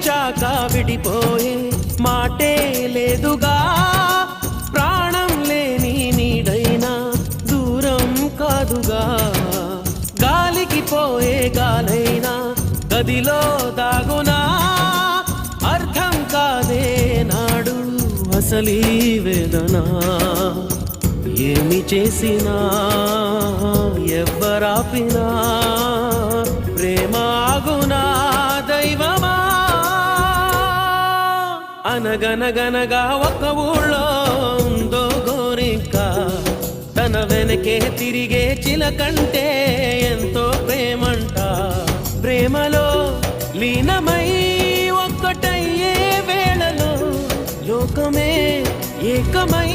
ప్రేమించాక విడిపోయే మాటే లేదుగా, ప్రాణం లేని నీడైనా దూరం కాదుగా, గాలికి పోయే గాలైనా గదిలో దాగునా, అర్థం కాదే నాడు అసలీ వేదన. ఏమి చేసినా ఎవ్వరాపినా ప్రేమ ఆగునా దైవమా. అనగనగనగా ఒక ఊళ్ళో ఉందో గోరింక, తన వెనకే తిరిగే చిలకంటే ఎంతో ప్రేమంట. ప్రేమలో లీనమై ఒక్కటయ్యే వేళలో లోకమే ఏకమై